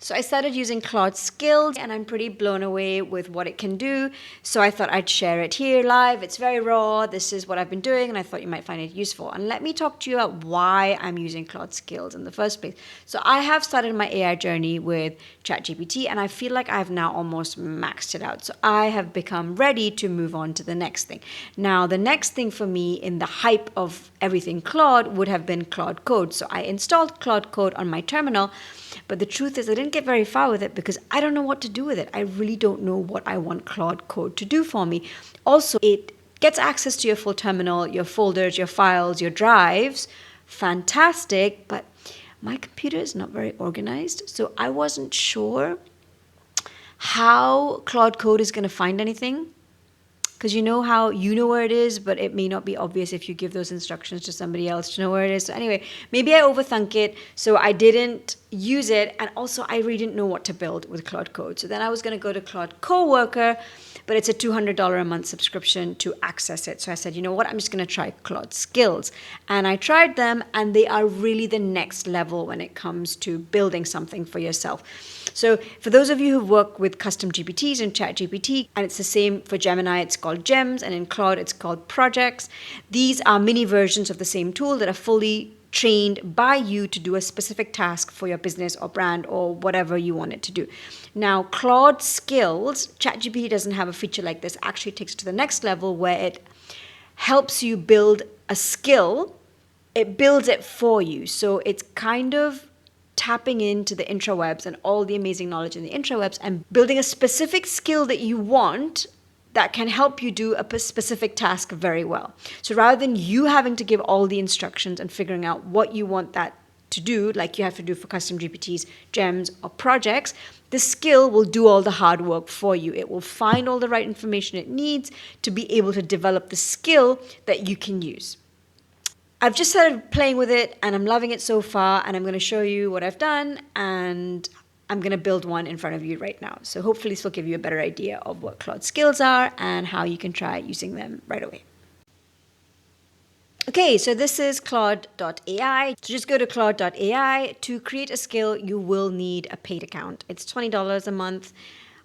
So I started using Claude Skills and I'm pretty blown away with what it can do. So I thought I'd share it here live. It's very raw. This is what I've been doing and I thought you might find it useful. And let me talk to you about why I'm using Claude Skills in the first place. So I have started my AI journey with ChatGPT and I feel like I've now almost maxed it out. So I have become ready to move on to the next thing. Now, the next thing for me in the hype of everything Claude would have been Claude Code. So I installed Claude Code on my terminal. But the truth is I didn't get very far with it because I don't know what to do with it. I really don't know what I want Claude Code to do for me. Also, it gets access to your full terminal, your folders, your files, your drives. Fantastic, but my computer is not very organized. So I wasn't sure how Claude Code is going to find anything. Because you know how you know where it is, but it may not be obvious if you give those instructions to somebody else to know where it is. So anyway, maybe I overthunk it, so I didn't use it. And also, I really didn't know what to build with Claude Code. So then I was going to go to Claude Coworker, but it's a $200 a month subscription to access it. So I said, you know what, I'm just going to try Claude Skills. And I tried them, and they are really the next level when it comes to building something for yourself. So for those of you who work with custom GPTs and ChatGPT, and it's the same for Gemini, it's called Gems, and in Claude, it's called Projects. These are mini versions of the same tool that are fully trained by you to do a specific task for your business or brand or whatever you want it to do. Now, Claude Skills, ChatGPT doesn't have a feature like this, actually takes it to the next level where it helps you build a skill. It builds it for you. So it's kind of tapping into the intrawebs and all the amazing knowledge in the intrawebs and building a specific skill that you want that can help you do a specific task very well. So rather than you having to give all the instructions and figuring out what you want that to do, like you have to do for custom GPTs, gems, or projects, the skill will do all the hard work for you. It will find all the right information it needs to be able to develop the skill that you can use. I've just started playing with it and I'm loving it so far, and I'm going to show you what I've done, and I'm going to build one in front of you right now. So hopefully this will give you a better idea of what Claude Skills are and how you can try using them right away. Okay, so this is Claude.ai. So just go to Claude.ai. To create a skill, you will need a paid account. It's $20 a month.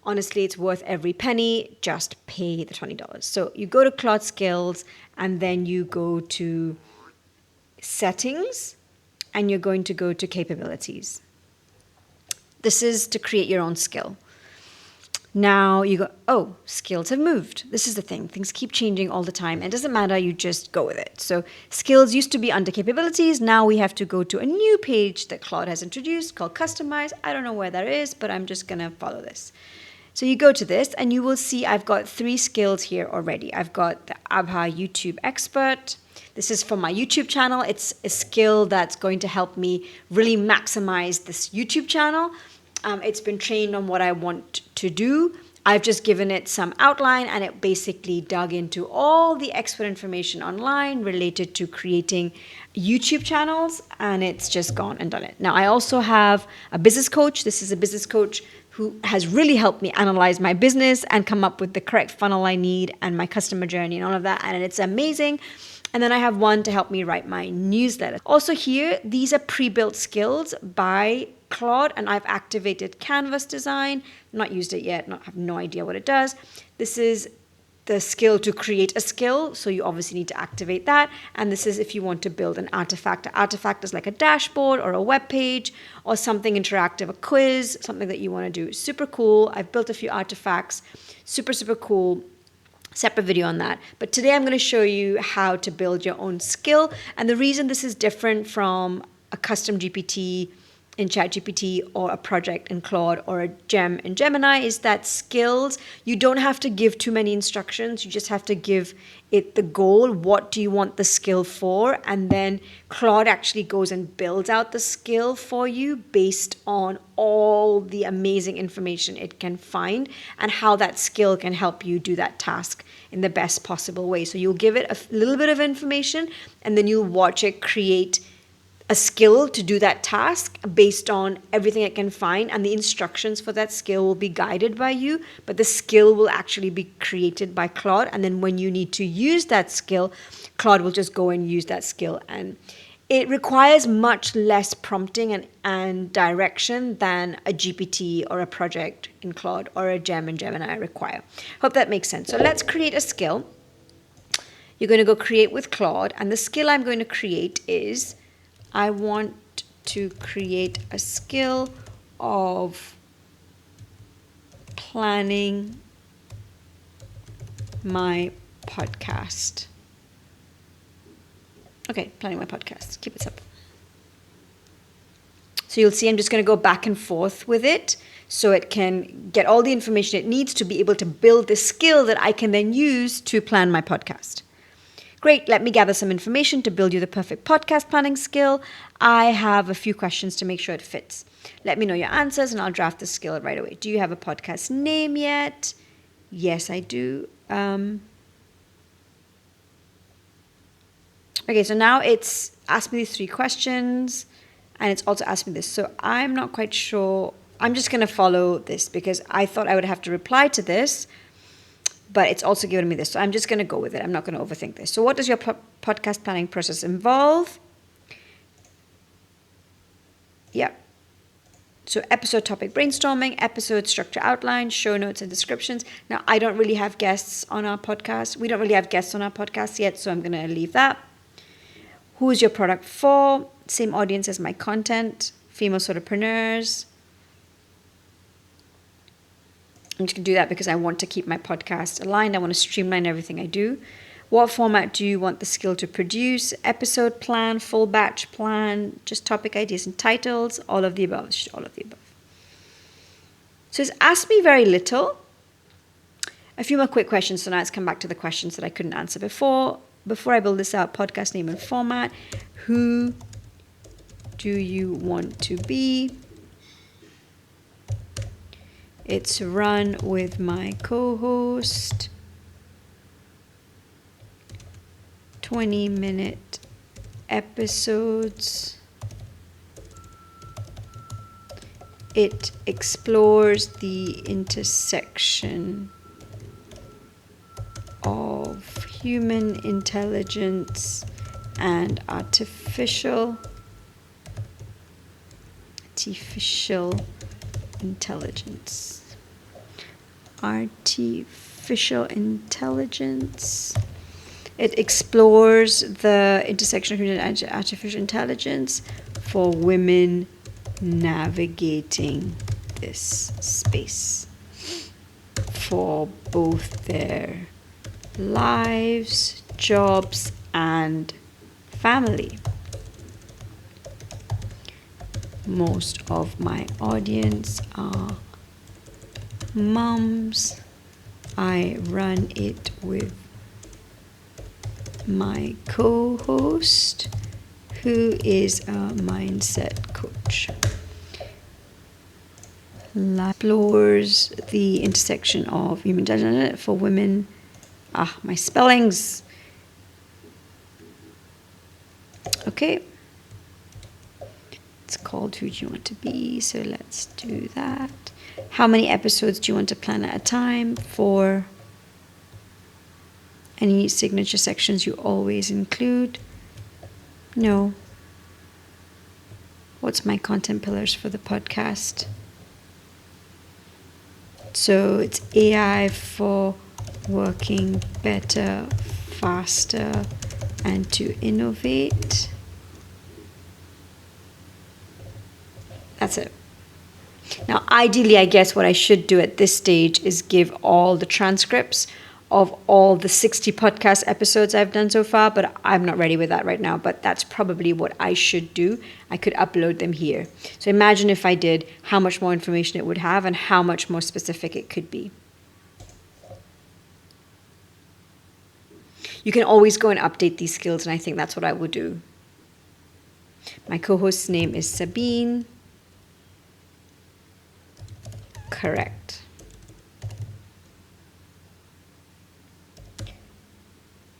Honestly, it's worth every penny. Just pay the $20. So you go to Claude Skills and then you go to Settings, and you're going to go to Capabilities. This is to create your own skill. Now you go, oh, skills have moved. This is the thing. Things keep changing all the time. It doesn't matter. You just go with it. So skills used to be under Capabilities. Now we have to go to a new page that Claude has introduced called Customize. I don't know where that is, but I'm just going to follow this. So you go to this and you will see I've got 3 skills here already. I've got the Abha YouTube Expert. This is for my YouTube channel. It's a skill that's going to help me really maximize this YouTube channel. It's been trained on what I want to do. I've just given it some outline and it basically dug into all the expert information online related to creating YouTube channels, and it's just gone and done it. Now, I also have a business coach. This is a business coach who has really helped me analyze my business and come up with the correct funnel I need and my customer journey and all of that. And it's amazing. And then I have one to help me write my newsletter. Also here, these are pre-built skills by Claude, and I've activated Canvas design. Not used it yet, have no idea what it does. This is the skill to create a skill, so you obviously need to activate that. And this is if you want to build an artifact. An artifact is like a dashboard or a web page or something interactive, a quiz, something that you want to do. Super cool. I've built a few artifacts. Super, super cool. Separate video on that. But today I'm going to show you how to build your own skill. And the reason this is different from a custom GPT in ChatGPT or a project in Claude or a gem in Gemini is that skills, you don't have to give too many instructions. You just have to give it the goal. What do you want the skill for? And then Claude actually goes and builds out the skill for you based on all the amazing information it can find and how that skill can help you do that task in the best possible way. So you'll give it a little bit of information and then you'll watch it create a skill to do that task based on everything it can find, and the instructions for that skill will be guided by you, but the skill will actually be created by Claude. And then when you need to use that skill, Claude will just go and use that skill and It requires much less prompting and direction than a GPT or a project in Claude or a Gem in Gemini require. Hope that makes sense. So let's create a skill. You're going to go create with Claude, and the skill I'm going to create is I want to create a skill of planning my podcast. Okay, planning my podcast. Keep it simple. So you'll see I'm just going to go back and forth with it so it can get all the information it needs to be able to build the skill that I can then use to plan my podcast. Great, let me gather some information to build you the perfect podcast planning skill. I have a few questions to make sure it fits. Let me know your answers and I'll draft the skill right away. Do you have a podcast name yet? Yes, I do. Okay, so now it's asked me these 3 questions and it's also asked me this. So I'm not quite sure. I'm just going to follow this because I thought I would have to reply to this, but it's also given me this. So I'm just going to go with it. I'm not going to overthink this. So what does your podcast planning process involve? Yeah. So episode topic brainstorming, episode structure outline, show notes and descriptions. Now, I don't really have guests on our podcast. We don't really have guests on our podcast yet, so I'm going to leave that. Who is your product for? Same audience as my content, female solopreneurs. I'm just going to do that because I want to keep my podcast aligned. I want to streamline everything I do. What format do you want the skill to produce? Episode plan, full batch plan, just topic ideas and titles, all of the above. It's just all of the above. So it's asked me very little. A few more quick questions. So now let's come back to the questions that I couldn't answer before. Before I build this out, podcast name and format. Who do you want to be? It's run with my co-host. 20-minute episodes. It explores the intersection of human intelligence and artificial intelligence. Artificial intelligence. It explores the intersection of human and artificial intelligence for women navigating this space for both their lives, jobs, and family. Most of my audience are moms. I run it with my co-host, who is a mindset coach. Explores the intersection of human intelligence for women. My spellings. Okay. It's called Who Do You Want to Be? So let's do that. How many episodes do you want to plan at a time? For any signature sections you always include? No. What's my content pillars for the podcast? So it's AI for working better, faster, and to innovate. That's it. Now, ideally, I guess what I should do at this stage is give all the transcripts of all the 60 podcast episodes I've done so far, but I'm not ready with that right now. But that's probably what I should do. I could upload them here. So imagine if I did, how much more information it would have and how much more specific it could be. You can always go and update these skills, and I think that's what I would do. My co-host's name is Sabine. Correct.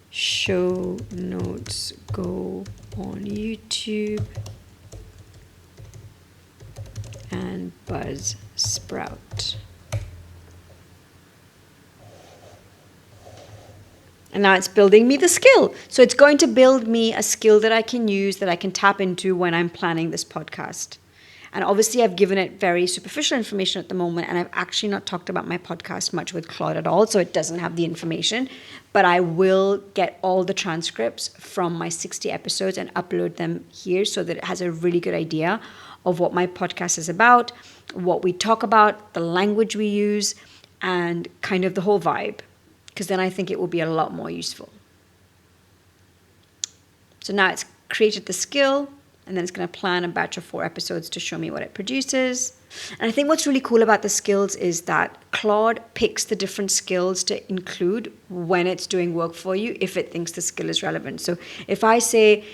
Show notes go on YouTube and Buzzsprout. And now it's building me the skill. So it's going to build me a skill that I can use, that I can tap into when I'm planning this podcast. And obviously, I've given it very superficial information at the moment, and I've actually not talked about my podcast much with Claude at all, so it doesn't have the information. But I will get all the transcripts from my 60 episodes and upload them here so that it has a really good idea of what my podcast is about, what we talk about, the language we use, and kind of the whole vibe. Because then I think it will be a lot more useful. So now it's created the skill, and then it's going to plan a batch of 4 episodes to show me what it produces. And I think what's really cool about the skills is that Claude picks the different skills to include when it's doing work for you, if it thinks the skill is relevant. So if I say,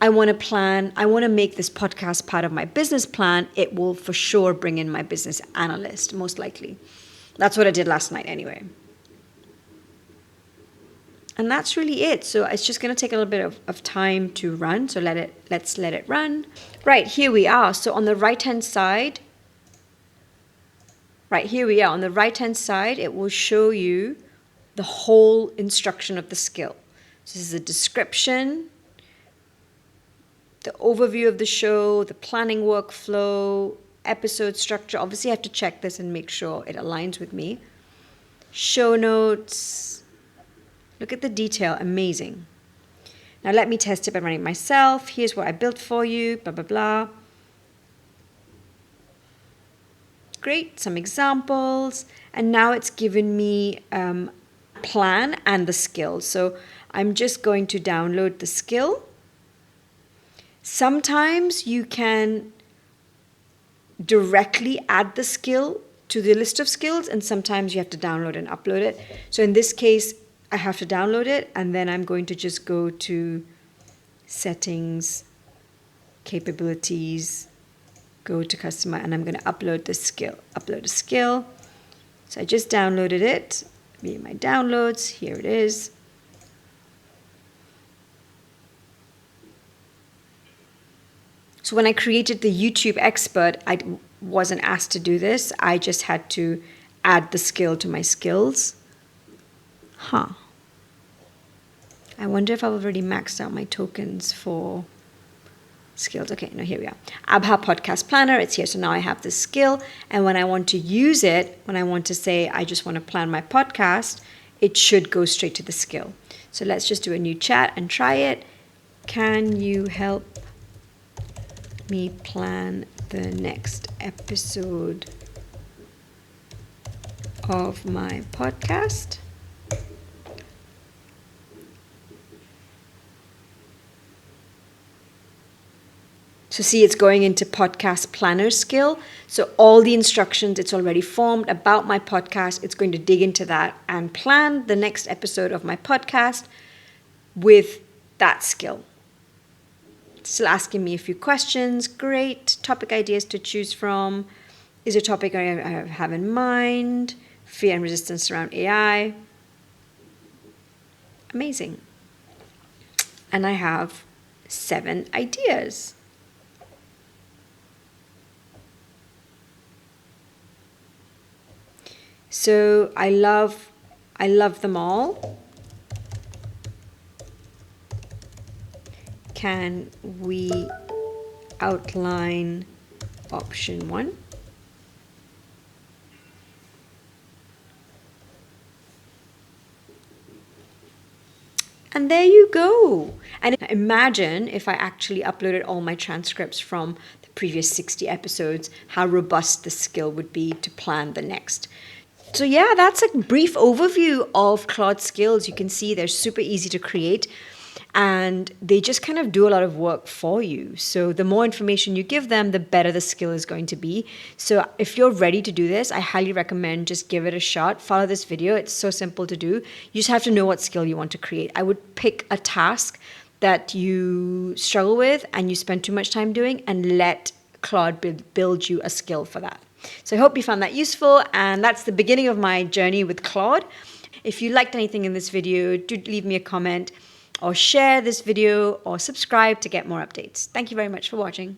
I want to make this podcast part of my business plan, it will for sure bring in my business analyst, most likely. That's what I did last night anyway. And that's really it. So it's just going to take a little bit of time to run. So let's let it run. Right, here we are. So on the right-hand side, on the right-hand side, it will show you the whole instruction of the skill. So this is a description, the overview of the show, the planning workflow, episode structure. Obviously, I have to check this and make sure it aligns with me. Show notes. Look at the detail, amazing. Now let me test it by running it myself. Here's what I built for you, blah, blah, blah. Great, some examples. And now it's given me a plan and the skill. So I'm just going to download the skill. Sometimes you can directly add the skill to the list of skills, and sometimes you have to download and upload it. So in this case, I have to download it, and then I'm going to just go to settings, capabilities, go to customer, and I'm going to upload the skill. Upload a skill. So I just downloaded it. Via my downloads, here it is. So when I created the YouTube expert, I wasn't asked to do this. I just had to add the skill to my skills. I wonder if I've already maxed out my tokens for skills. Okay, no, here we are. Abha Podcast Planner, it's here. So now I have this skill. And when I want to use it, when I want to say I just want to plan my podcast, it should go straight to the skill. So let's just do a new chat and try it. Can you help me plan the next episode of my podcast? So see, it's going into podcast planner skill. So all the instructions, it's already formed about my podcast. It's going to dig into that and plan the next episode of my podcast with that skill. It's still asking me a few questions. Great. Topic ideas to choose from. Is a topic I have in mind. Fear and resistance around AI. Amazing. And I have 7 ideas. So I love them all. Can we outline option 1? And there you go. And imagine if I actually uploaded all my transcripts from the previous 60 episodes, how robust the skill would be to plan the next. So yeah, that's a brief overview of Claude Skills. You can see they're super easy to create, and they just kind of do a lot of work for you. So the more information you give them, the better the skill is going to be. So if you're ready to do this, I highly recommend just give it a shot. Follow this video. It's so simple to do. You just have to know what skill you want to create. I would pick a task that you struggle with and you spend too much time doing, and let Claude build you a skill for that. So I hope you found that useful, and that's the beginning of my journey with Claude. If you liked anything in this video, do leave me a comment or share this video or subscribe to get more updates. Thank you very much for watching.